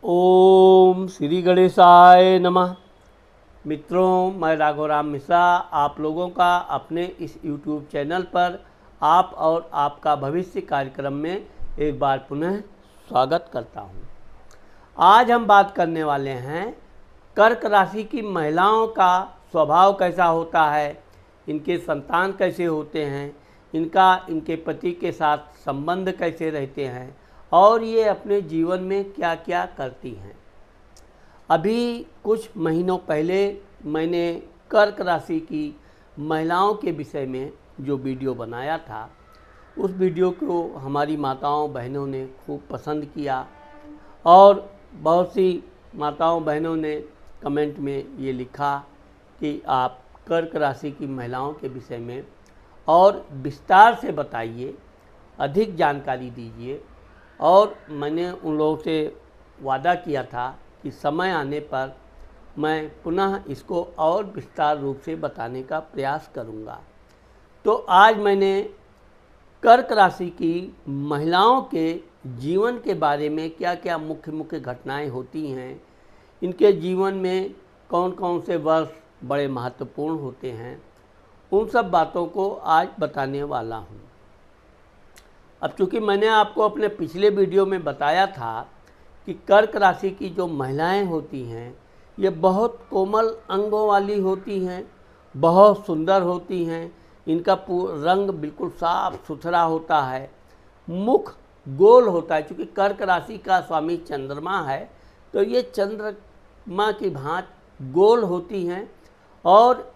ओम श्री गणेशाय नमः। मित्रों, मैं राघवराम मिश्रा आप लोगों का अपने इस YouTube चैनल पर आप और आपका भविष्य कार्यक्रम में एक बार पुनः स्वागत करता हूं। आज हम बात करने वाले हैं कर्क राशि की महिलाओं का स्वभाव कैसा होता है, इनके संतान कैसे होते हैं, इनके पति के साथ संबंध कैसे रहते हैं और ये अपने जीवन में क्या क्या करती हैं। अभी कुछ महीनों पहले मैंने कर्क राशि की महिलाओं के विषय में जो वीडियो बनाया था, उस वीडियो को हमारी माताओं बहनों ने खूब पसंद किया और बहुत सी माताओं बहनों ने कमेंट में ये लिखा कि आप कर्क राशि की महिलाओं के विषय में और विस्तार से बताइए, अधिक जानकारी दीजिए। और मैंने उन लोगों से वादा किया था कि समय आने पर मैं पुनः इसको और विस्तार रूप से बताने का प्रयास करूंगा। तो आज मैंने कर्क राशि की महिलाओं के जीवन के बारे में क्या क्या मुख्य मुख्य घटनाएं होती हैं, इनके जीवन में कौन कौन से वर्ष बड़े महत्वपूर्ण होते हैं, उन सब बातों को आज बताने वाला हूं। अब चूँकि मैंने आपको अपने पिछले वीडियो में बताया था कि कर्क राशि की जो महिलाएं होती हैं ये बहुत कोमल अंगों वाली होती हैं, बहुत सुंदर होती हैं, इनका रंग बिल्कुल साफ सुथरा होता है, मुख गोल होता है। चूँकि कर्क राशि का स्वामी चंद्रमा है तो ये चंद्रमा की भांति गोल होती हैं और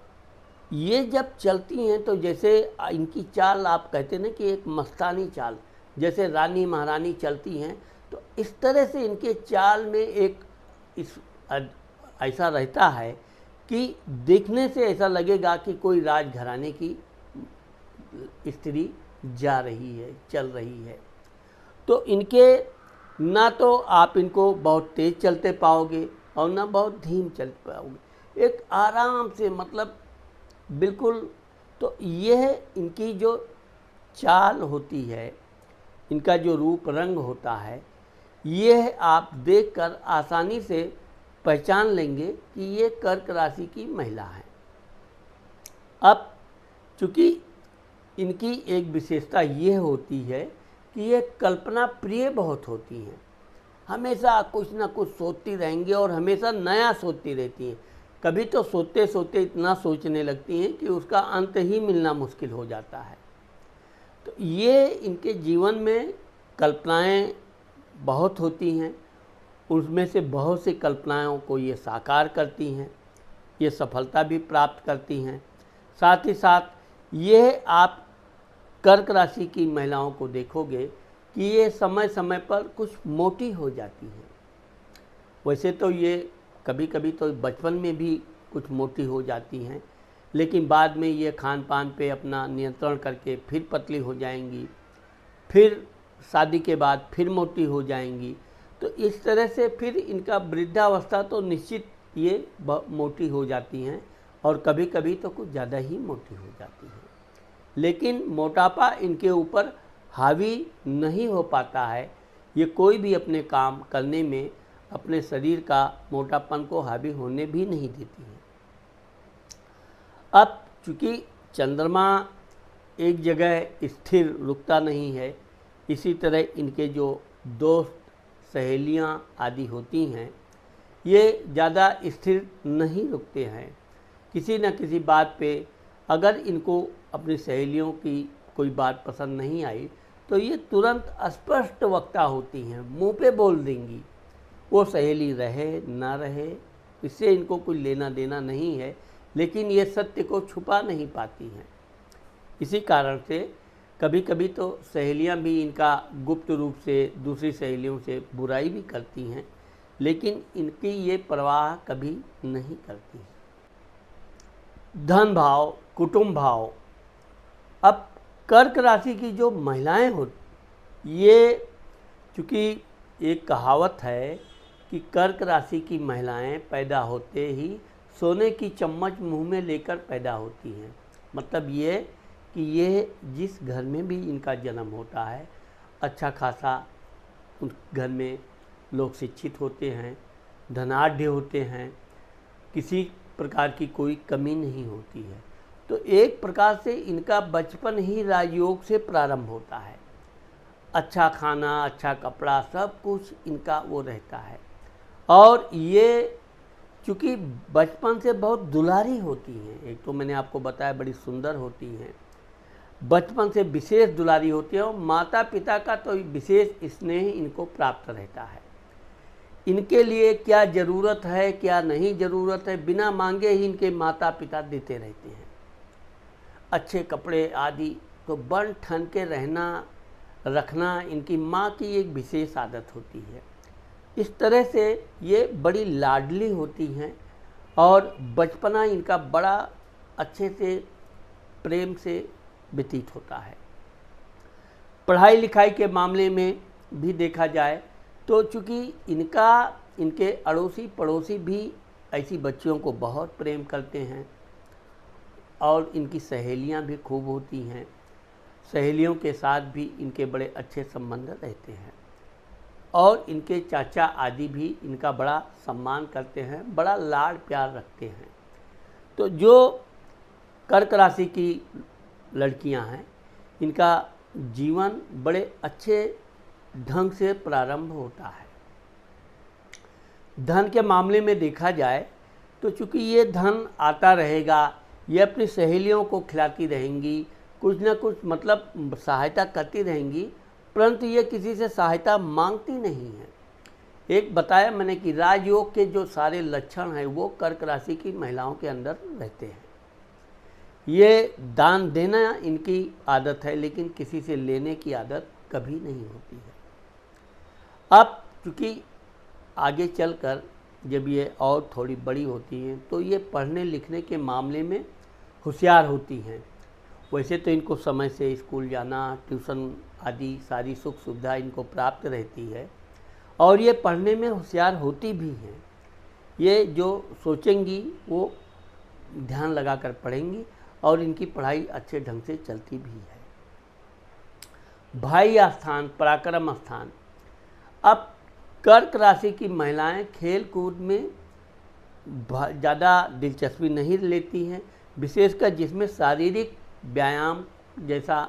ये जब चलती हैं तो जैसे इनकी चाल आप कहते हैं कि एक मस्तानी चाल, जैसे रानी महारानी चलती हैं, तो इस तरह से इनके चाल में एक ऐसा रहता है कि देखने से ऐसा लगेगा कि कोई राजघराने की स्त्री जा रही है, चल रही है। तो इनके ना तो आप इनको बहुत तेज चलते पाओगे और ना बहुत धीम चल पाओगे, एक आराम से, मतलब बिल्कुल। तो यह इनकी जो चाल होती है, इनका जो रूप रंग होता है, यह आप देखकर आसानी से पहचान लेंगे कि ये कर्क राशि की महिला है। अब चूँकि इनकी एक विशेषता ये होती है कि ये कल्पना प्रिय बहुत होती हैं, हमेशा कुछ ना कुछ सोचती रहेंगी और हमेशा नया सोचती रहती हैं। कभी तो सोते सोते इतना सोचने लगती हैं कि उसका अंत ही मिलना मुश्किल हो जाता है। तो ये इनके जीवन में कल्पनाएं बहुत होती हैं, उसमें से बहुत सी कल्पनाओं को ये साकार करती हैं, ये सफलता भी प्राप्त करती हैं। साथ ही साथ ये आप कर्क राशि की महिलाओं को देखोगे कि ये समय समय पर कुछ मोटी हो जाती हैं। वैसे तो ये कभी कभी तो बचपन में भी कुछ मोटी हो जाती हैं, लेकिन बाद में ये खान पान पे अपना नियंत्रण करके फिर पतली हो जाएंगी, फिर शादी के बाद फिर मोटी हो जाएंगी। तो इस तरह से फिर इनका वृद्धावस्था तो निश्चित ये मोटी हो जाती हैं और कभी कभी तो कुछ ज़्यादा ही मोटी हो जाती हैं। लेकिन मोटापा इनके ऊपर हावी नहीं हो पाता है, ये कोई भी अपने काम करने में अपने शरीर का मोटापन को हावी होने भी नहीं देती है। अब चूँकि चंद्रमा एक जगह स्थिर रुकता नहीं है, इसी तरह इनके जो दोस्त सहेलियां आदि होती हैं ये ज़्यादा स्थिर नहीं रुकते हैं। किसी न किसी बात पे अगर इनको अपनी सहेलियों की कोई बात पसंद नहीं आई तो ये तुरंत स्पष्ट वक्ता होती हैं, मुंह पे बोल देंगी। वो सहेली रहे ना रहे इससे इनको कोई लेना देना नहीं है, लेकिन ये सत्य को छुपा नहीं पाती हैं। इसी कारण से कभी कभी तो सहेलियां भी इनका गुप्त रूप से दूसरी सहेलियों से बुराई भी करती हैं, लेकिन इनकी ये परवाह कभी नहीं करती। धन भाव, कुटुंब भाव। अब कर्क राशि की जो महिलाएं हो, ये चूँकि एक कहावत है कि कर्क राशि की महिलाएं पैदा होते ही सोने की चम्मच मुंह में लेकर पैदा होती हैं। मतलब ये कि ये जिस घर में भी इनका जन्म होता है अच्छा खासा उस घर में लोग शिक्षित होते हैं, धनाढ्य होते हैं, किसी प्रकार की कोई कमी नहीं होती है। तो एक प्रकार से इनका बचपन ही राजयोग से प्रारंभ होता है। अच्छा खाना, अच्छा कपड़ा, सब कुछ इनका वो रहता है। और ये चूँकि बचपन से बहुत दुलारी होती हैं, एक तो मैंने आपको बताया बड़ी सुंदर होती हैं, बचपन से विशेष दुलारी होती है और माता पिता का तो विशेष स्नेह इनको प्राप्त रहता है। इनके लिए क्या ज़रूरत है, क्या नहीं ज़रूरत है, बिना मांगे ही इनके माता पिता देते रहते हैं। अच्छे कपड़े आदि, तो बन ठन के रहना रखना इनकी माँ की एक विशेष आदत होती है। इस तरह से ये बड़ी लाडली होती हैं और बचपना इनका बड़ा अच्छे से प्रेम से व्यतीत होता है। पढ़ाई लिखाई के मामले में भी देखा जाए तो चूँकि इनके अड़ोसी पड़ोसी भी ऐसी बच्चियों को बहुत प्रेम करते हैं और इनकी सहेलियां भी खूब होती हैं। सहेलियों के साथ भी इनके बड़े अच्छे संबंध रहते हैं और इनके चाचा आदि भी इनका बड़ा सम्मान करते हैं, बड़ा लाड प्यार रखते हैं। तो जो कर्क राशि की लड़कियां हैं, इनका जीवन बड़े अच्छे ढंग से प्रारंभ होता है। धन के मामले में देखा जाए तो चूँकि ये धन आता रहेगा, ये अपनी सहेलियों को खिलाती रहेंगी, कुछ न कुछ मतलब सहायता करती रहेंगी, परंतु ये किसी से सहायता मांगती नहीं है। एक बताया मैंने कि राजयोग के जो सारे लक्षण हैं वो कर्क राशि की महिलाओं के अंदर रहते हैं। ये दान देना इनकी आदत है, लेकिन किसी से लेने की आदत कभी नहीं होती है। अब चूँकि आगे चलकर जब ये और थोड़ी बड़ी होती हैं तो ये पढ़ने लिखने के मामले में होशियार होती हैं। वैसे तो इनको समय से स्कूल जाना, ट्यूशन आदि सारी सुख सुविधा इनको प्राप्त रहती है और ये पढ़ने में होशियार होती भी हैं। ये जो सोचेंगी वो ध्यान लगाकर पढ़ेंगी और इनकी पढ़ाई अच्छे ढंग से चलती भी है। भाई स्थान, पराक्रम स्थान। अब कर्क राशि की महिलाएं खेल कूद में ज़्यादा दिलचस्पी नहीं लेती हैं, विशेषकर जिसमें शारीरिक व्यायाम जैसा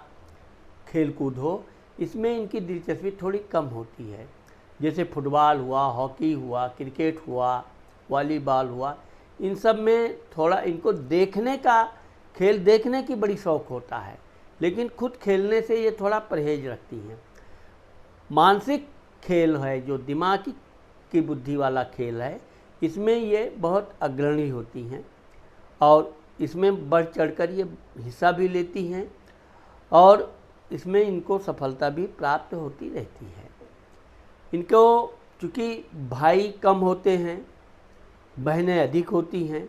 खेल कूद हो, इसमें इनकी दिलचस्पी थोड़ी कम होती है। जैसे फुटबॉल हुआ, हॉकी हुआ, क्रिकेट हुआ, वॉलीबॉल हुआ, इन सब में थोड़ा इनको देखने का, खेल देखने की बड़ी शौक़ होता है, लेकिन खुद खेलने से ये थोड़ा परहेज रखती हैं। मानसिक खेल है जो दिमाग की बुद्धि वाला खेल है, इसमें ये बहुत अग्रणी होती हैं और इसमें बढ़ चढ़कर ये हिस्सा भी लेती हैं और इसमें इनको सफलता भी प्राप्त होती रहती है। इनको चूँकि भाई कम होते हैं, बहनें अधिक होती हैं,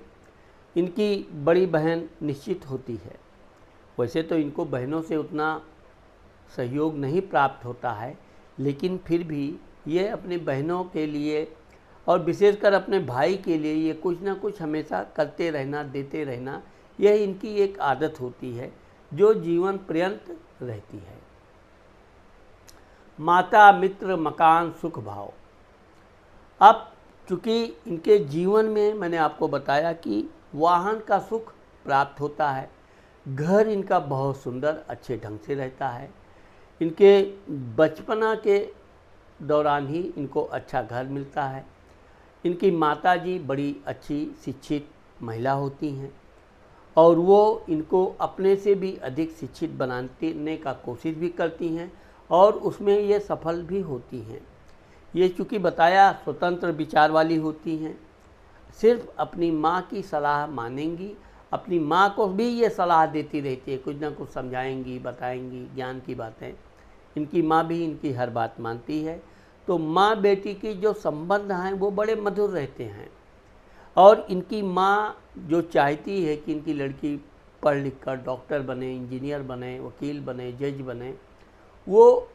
इनकी बड़ी बहन निश्चित होती है। वैसे तो इनको बहनों से उतना सहयोग नहीं प्राप्त होता है, लेकिन फिर भी ये अपनी बहनों के लिए और विशेषकर अपने भाई के लिए ये कुछ ना कुछ हमेशा करते रहना, देते रहना, यह इनकी एक आदत होती है जो जीवन पर्यंत रहती है। माता, मित्र, मकान, सुख भाव। अब चूँकि इनके जीवन में मैंने आपको बताया कि वाहन का सुख प्राप्त होता है, घर इनका बहुत सुंदर अच्छे ढंग से रहता है। इनके बचपना के दौरान ही इनको अच्छा घर मिलता है। इनकी माताजी बड़ी अच्छी शिक्षित महिला होती हैं और वो इनको अपने से भी अधिक शिक्षित बनाने का कोशिश भी करती हैं और उसमें ये सफल भी होती हैं। ये चूँकि बताया स्वतंत्र विचार वाली होती हैं, सिर्फ अपनी माँ की सलाह मानेंगी, अपनी माँ को भी ये सलाह देती रहती है, कुछ ना कुछ समझाएंगी, बताएंगी ज्ञान की बातें। इनकी माँ भी इनकी हर बात मानती है। तो माँ बेटी की जो संबंध हैं वो बड़े मधुर रहते हैं और इनकी माँ जो चाहती है कि इनकी लड़की पढ़ लिख कर डॉक्टर बने, इंजीनियर बने, वकील बने, जज बने, वो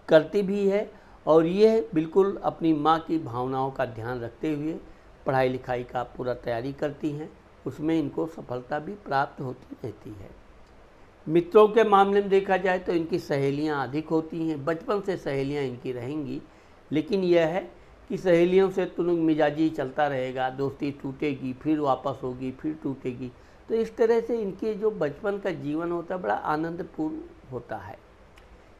करती भी है और ये बिल्कुल अपनी माँ की भावनाओं का ध्यान रखते हुए पढ़ाई लिखाई का पूरा तैयारी करती हैं। उसमें इनको सफलता भी प्राप्त होती रहती है। मित्रों के मामले में देखा जाए तो इनकी सहेलियां अधिक होती हैं, बचपन से सहेलियां इनकी रहेंगी, लेकिन यह है कि सहेलियों से तुनुक मिजाजी चलता रहेगा, दोस्ती टूटेगी फिर वापस होगी फिर टूटेगी। तो इस तरह से इनके जो बचपन का जीवन होता है बड़ा आनंदपूर्ण होता है।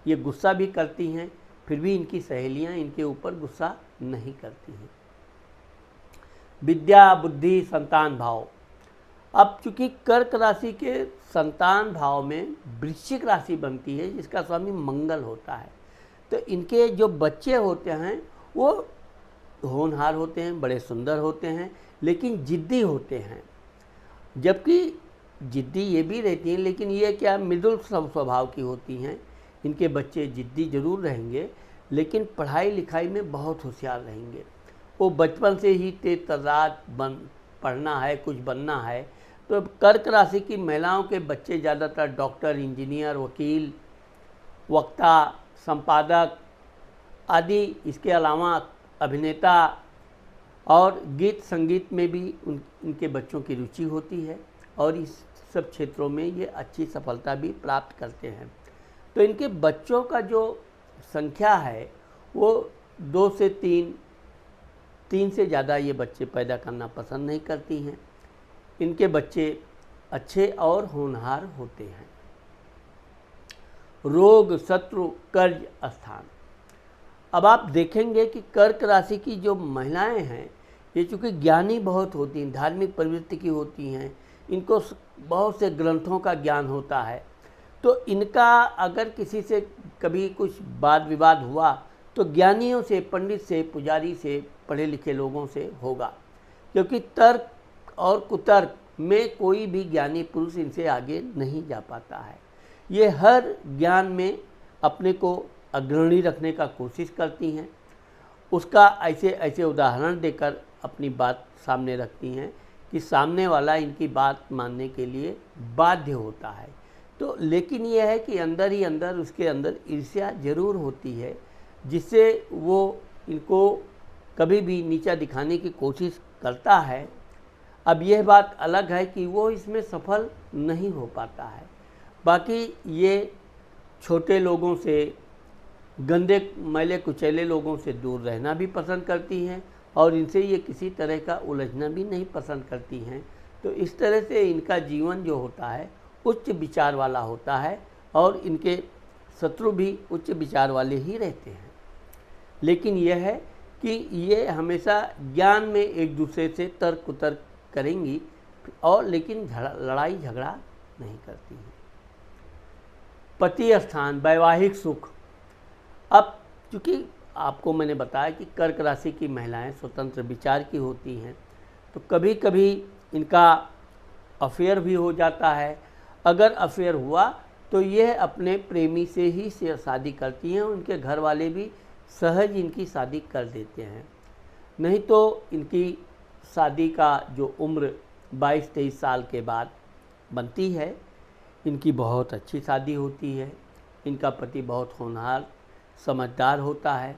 ये गुस्सा भी करती हैं, फिर भी इनकी सहेलियां इनके ऊपर गुस्सा नहीं करती हैं। विद्या बुद्धि संतान भाव। अब चूंकि कर्क राशि के संतान भाव में वृश्चिक राशि बनती है जिसका स्वामी मंगल होता है, तो इनके जो बच्चे होते हैं वो होनहार होते हैं, बड़े सुंदर होते हैं, लेकिन जिद्दी होते हैं। जबकि जिद्दी ये भी रहती हैं, लेकिन ये क्या मृदुल स्वभाव की होती हैं। इनके बच्चे जिद्दी जरूर रहेंगे, लेकिन पढ़ाई लिखाई में बहुत होशियार रहेंगे। वो बचपन से ही तेज तर्रार पढ़ना है, कुछ बनना है। तो कर्क राशि की महिलाओं के बच्चे ज़्यादातर डॉक्टर, इंजीनियर, वकील, वक्ता, संपादक आदि, इसके अलावा अभिनेता और गीत संगीत में भी इनके बच्चों की रुचि होती है और इस सब क्षेत्रों में ये अच्छी सफलता भी प्राप्त करते हैं। तो इनके बच्चों का जो संख्या है वो 2 से 3 से ज़्यादा ये बच्चे पैदा करना पसंद नहीं करती हैं। इनके बच्चे अच्छे और होनहार होते हैं। रोग, शत्रु, कर्ज स्थान। अब आप देखेंगे कि कर्क राशि की जो महिलाएं हैं ये चूँकि ज्ञानी बहुत होती हैं, धार्मिक प्रवृत्ति की होती हैं, इनको बहुत से ग्रंथों का ज्ञान होता है। तो इनका अगर किसी से कभी कुछ वाद विवाद हुआ तो ज्ञानियों से, पंडित से, पुजारी से, पढ़े लिखे लोगों से होगा, क्योंकि तर्क और कुतर्क में कोई भी ज्ञानी पुरुष इनसे आगे नहीं जा पाता है। ये हर ज्ञान में अपने को अग्रणी रखने का कोशिश करती हैं, उसका ऐसे ऐसे उदाहरण देकर अपनी बात सामने रखती हैं कि सामने वाला इनकी बात मानने के लिए बाध्य होता है। तो लेकिन यह है कि अंदर ही अंदर उसके अंदर ईर्ष्या जरूर होती है, जिससे वो इनको कभी भी नीचा दिखाने की कोशिश करता है। अब यह बात अलग है कि वो इसमें सफल नहीं हो पाता है। बाकी ये छोटे लोगों से, गंदे मैले कुचैले लोगों से दूर रहना भी पसंद करती हैं और इनसे ये किसी तरह का उलझना भी नहीं पसंद करती हैं। तो इस तरह से इनका जीवन जो होता है उच्च विचार वाला होता है और इनके शत्रु भी उच्च विचार वाले ही रहते हैं। लेकिन यह है कि ये हमेशा ज्ञान में एक दूसरे से तर्क कुतर्क करेंगी और लेकिन लड़ाई झगड़ा नहीं करती हैं। पति स्थान, वैवाहिक सुख। अब चूँकि आपको मैंने बताया कि कर्क राशि की महिलाएं स्वतंत्र विचार की होती हैं, तो कभी कभी इनका अफेयर भी हो जाता है। अगर अफेयर हुआ तो यह अपने प्रेमी से ही शादी करती हैं, उनके घर वाले भी सहज इनकी शादी कर देते हैं। नहीं तो इनकी शादी का जो उम्र 22-23 साल के बाद बनती है, इनकी बहुत अच्छी शादी होती है। इनका पति बहुत होनहार, समझदार होता है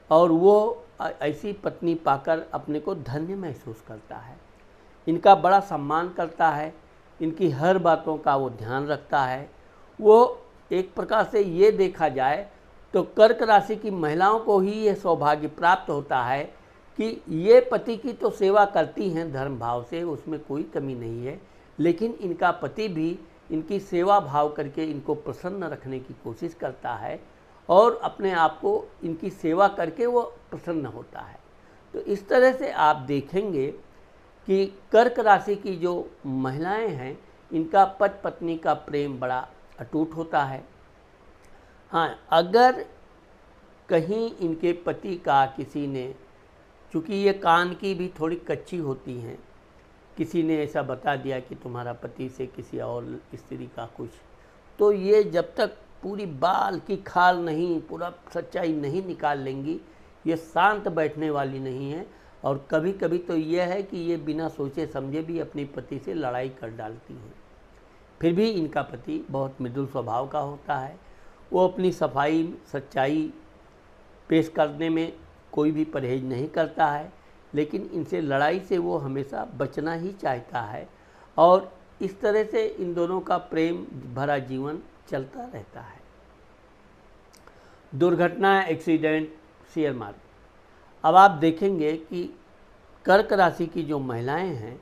और वो ऐसी पत्नी पाकर अपने को धन्य महसूस करता है। इनका बड़ा सम्मान करता है, इनकी हर बातों का वो ध्यान रखता है। वो एक प्रकार से ये देखा जाए तो कर्क राशि की महिलाओं को ही ये सौभाग्य प्राप्त होता है कि ये पति की तो सेवा करती हैं धर्म भाव से, उसमें कोई कमी नहीं है, लेकिन इनका पति भी इनकी सेवा भाव करके इनको प्रसन्न रखने की कोशिश करता है और अपने आप को इनकी सेवा करके वो प्रसन्न होता है। तो इस तरह से आप देखेंगे कि कर्क राशि की जो महिलाएं हैं इनका पति पत्नी का प्रेम बड़ा अटूट होता है। हाँ, अगर कहीं इनके पति का किसी ने, चूँकि ये कान की भी थोड़ी कच्ची होती हैं, किसी ने ऐसा बता दिया कि तुम्हारा पति से किसी और स्त्री का कुछ, तो ये जब तक पूरी बाल की खाल नहीं, पूरा सच्चाई नहीं निकाल लेंगी, ये शांत बैठने वाली नहीं है। और कभी कभी तो यह है कि ये बिना सोचे समझे भी अपनी पति से लड़ाई कर डालती हैं। फिर भी इनका पति बहुत मृदुल स्वभाव का होता है, वो अपनी सफाई सच्चाई पेश करने में कोई भी परहेज नहीं करता है, लेकिन इनसे लड़ाई से वो हमेशा बचना ही चाहता है और इस तरह से इन दोनों का प्रेम भरा जीवन चलता रहता है। दुर्घटना, एक्सीडेंट, शेयर मार्केट। अब आप देखेंगे कि कर्क राशि की जो महिलाएं हैं,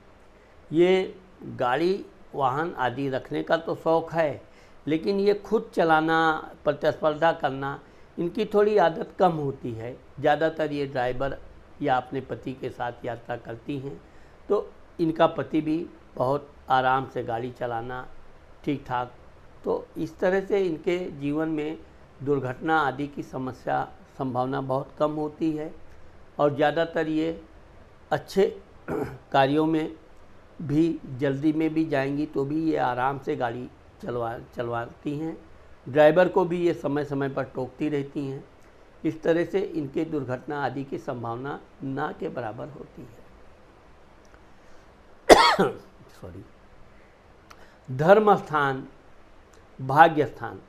ये गाड़ी वाहन आदि रखने का तो शौक़ है, लेकिन ये खुद चलाना, प्रतिस्पर्धा करना, इनकी थोड़ी आदत कम होती है। ज़्यादातर ये ड्राइवर या अपने पति के साथ यात्रा करती हैं, तो इनका पति भी बहुत आराम से गाड़ी चलाना ठीक ठाक, तो इस तरह से इनके जीवन में दुर्घटना आदि की समस्या संभावना बहुत कम होती है। और ज़्यादातर ये अच्छे कार्यों में भी, जल्दी में भी जाएंगी तो भी ये आराम से गाड़ी चलवाती हैं। ड्राइवर को भी ये समय समय पर टोकती रहती हैं। इस तरह से इनके दुर्घटना आदि की संभावना ना के बराबर होती है। सॉरी। धर्म स्थान, भाग्य स्थान।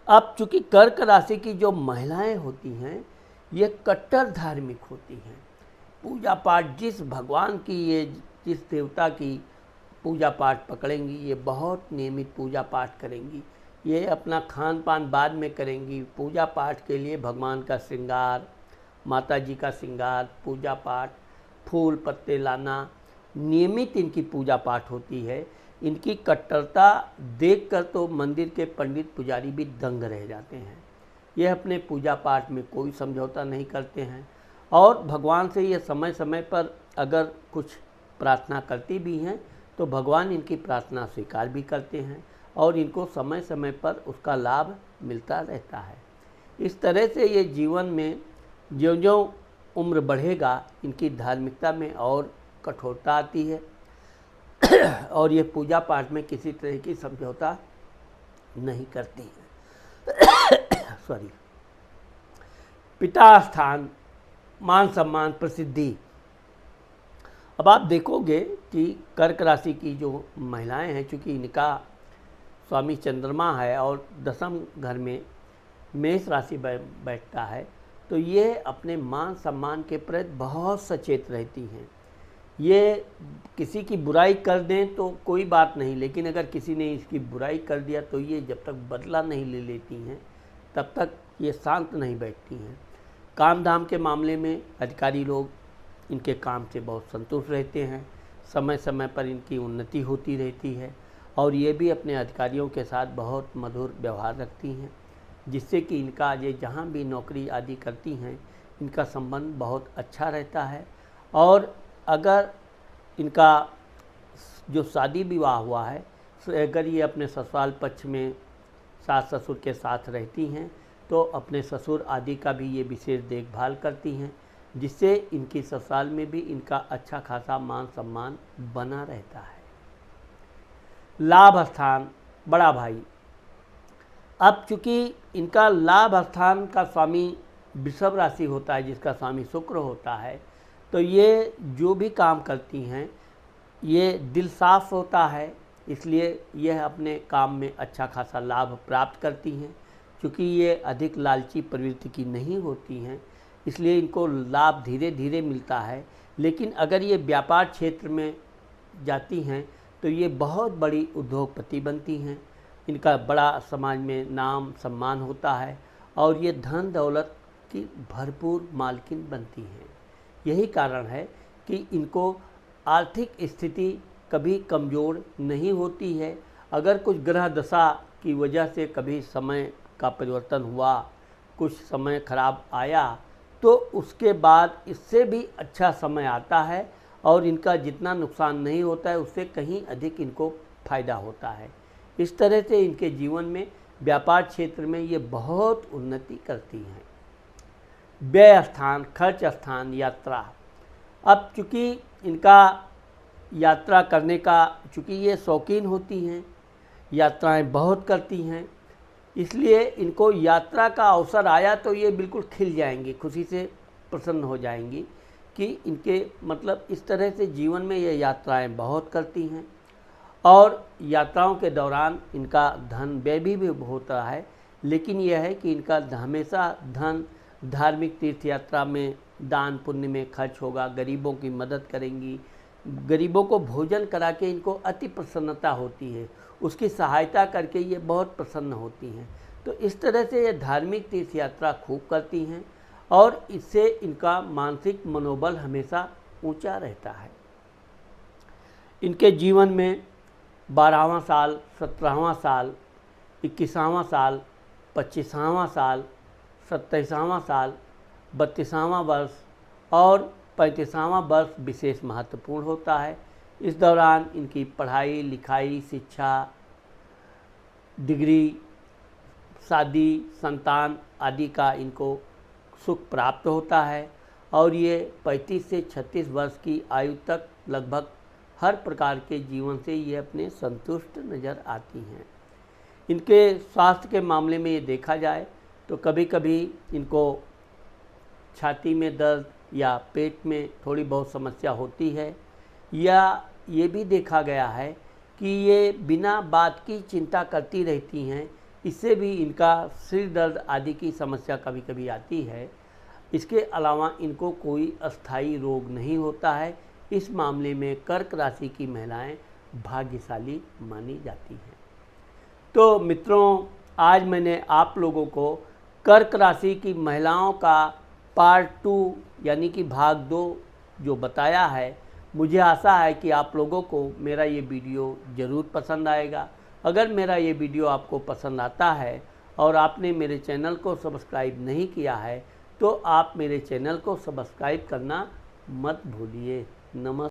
अब चूँकि कर्क राशि की जो महिलाएं होती हैं, ये कट्टर धार्मिक होती हैं। पूजा पाठ जिस भगवान की, ये जिस देवता की पूजा पाठ पकड़ेंगी, ये बहुत नियमित पूजा पाठ करेंगी। ये अपना खान पान बाद में करेंगी। पूजा पाठ के लिए भगवान का श्रृंगार, माता जी का श्रृंगार, पूजा पाठ, फूल पत्ते लाना, नियमित इनकी पूजा पाठ होती है। इनकी कट्टरता देखकर तो मंदिर के पंडित पुजारी भी दंग रह जाते हैं। ये अपने पूजा पाठ में कोई समझौता नहीं करते हैं और भगवान से ये समय समय पर अगर कुछ प्रार्थना करती भी हैं तो भगवान इनकी प्रार्थना स्वीकार भी करते हैं और इनको समय समय पर उसका लाभ मिलता रहता है। इस तरह से ये जीवन में ज्यों-ज्यों उम्र बढ़ेगा, इनकी धार्मिकता में और कठोरता आती है और ये पूजा पाठ में किसी तरह की समझौता नहीं करती है। सॉरी। पिता स्थान, मान सम्मान, प्रसिद्धि। अब आप देखोगे कि कर्क राशि की जो महिलाएं हैं, चूँकि इनका स्वामी चंद्रमा है और दसम घर में मेष राशि बैठता है, तो ये अपने मान सम्मान के प्रति बहुत सचेत रहती हैं। ये किसी की बुराई कर दें तो कोई बात नहीं, लेकिन अगर किसी ने इसकी बुराई कर दिया तो ये जब तक बदला नहीं ले लेती हैं तब तक ये शांत नहीं बैठती हैं। काम धाम के मामले में अधिकारी लोग इनके काम से बहुत संतुष्ट रहते हैं। समय समय पर इनकी उन्नति होती रहती है और ये भी अपने अधिकारियों के साथ बहुत मधुर व्यवहार रखती हैं, जिससे कि इनका ये जहाँ भी नौकरी आदि करती हैं, इनका संबंध बहुत अच्छा रहता है। और अगर इनका जो शादी विवाह हुआ है, अगर ये अपने ससुराल पक्ष में सास ससुर के साथ रहती हैं तो अपने ससुर आदि का भी ये विशेष देखभाल करती हैं, जिससे इनकी ससुराल में भी इनका अच्छा खासा मान सम्मान बना रहता है। लाभ स्थान, बड़ा भाई। अब चूँकि इनका लाभ स्थान का स्वामी वृषभ राशि होता है, जिसका स्वामी शुक्र होता है, तो ये जो भी काम करती हैं, ये दिल साफ होता है, इसलिए यह अपने काम में अच्छा खासा लाभ प्राप्त करती हैं। क्योंकि ये अधिक लालची प्रवृत्ति की नहीं होती हैं, इसलिए इनको लाभ धीरे धीरे मिलता है। लेकिन अगर ये व्यापार क्षेत्र में जाती हैं तो ये बहुत बड़ी उद्योगपति बनती हैं। इनका बड़ा समाज में नाम सम्मान होता है और ये धन दौलत की भरपूर मालकिन बनती हैं। यही कारण है कि इनको आर्थिक स्थिति कभी कमज़ोर नहीं होती है। अगर कुछ ग्रह दशा की वजह से कभी समय का परिवर्तन हुआ, कुछ समय खराब आया, तो उसके बाद इससे भी अच्छा समय आता है और इनका जितना नुकसान नहीं होता है उससे कहीं अधिक इनको फ़ायदा होता है। इस तरह से इनके जीवन में व्यापार क्षेत्र में ये बहुत उन्नति करती हैं। व्यय स्थान, खर्च स्थान, यात्रा। अब चूँकि इनका यात्रा करने का, चूँकि ये शौकीन होती हैं, यात्राएं बहुत करती हैं, इसलिए इनको यात्रा का अवसर आया तो ये बिल्कुल खिल जाएंगी, खुशी से प्रसन्न हो जाएंगी कि इनके मतलब इस तरह से जीवन में ये यात्राएं बहुत करती हैं। और यात्राओं के दौरान इनका धन व्यय भी होता है, लेकिन यह है कि इनका हमेशा धन धार्मिक तीर्थ यात्रा में, दान पुण्य में खर्च होगा। गरीबों की मदद करेंगी, गरीबों को भोजन करा के इनको अति प्रसन्नता होती है, उसकी सहायता करके ये बहुत प्रसन्न होती हैं। तो इस तरह से ये धार्मिक तीर्थ यात्रा खूब करती हैं और इससे इनका मानसिक मनोबल हमेशा ऊंचा रहता है। इनके जीवन में 12वां साल, 17वां साल, 21वां साल, 25वां साल, 27वां साल, 32वां वर्ष और 35वां वर्ष विशेष महत्वपूर्ण होता है। इस दौरान इनकी पढ़ाई लिखाई, शिक्षा, डिग्री, शादी, संतान आदि का इनको सुख प्राप्त होता है और ये 35 से 36 वर्ष की आयु तक लगभग हर प्रकार के जीवन से ये अपने संतुष्ट नज़र आती हैं। इनके स्वास्थ्य के मामले में ये देखा जाए तो कभी कभी इनको छाती में दर्द या पेट में थोड़ी बहुत समस्या होती है, या ये भी देखा गया है कि ये बिना बात की चिंता करती रहती हैं, इससे भी इनका सिर दर्द आदि की समस्या कभी कभी आती है। इसके अलावा इनको कोई अस्थायी रोग नहीं होता है। इस मामले में कर्क राशि की महिलाएं भाग्यशाली मानी जाती हैं। तो मित्रों, आज मैंने आप लोगों को कर्क राशि की महिलाओं का पार्ट 2 यानी कि भाग 2 जो बताया है। मुझे आशा है कि आप लोगों को मेरा ये वीडियो ज़रूर पसंद आएगा। अगर मेरा ये वीडियो आपको पसंद आता है और आपने मेरे चैनल को सब्सक्राइब नहीं किया है तो आप मेरे चैनल को सब्सक्राइब करना मत भूलिए। नमस्कार।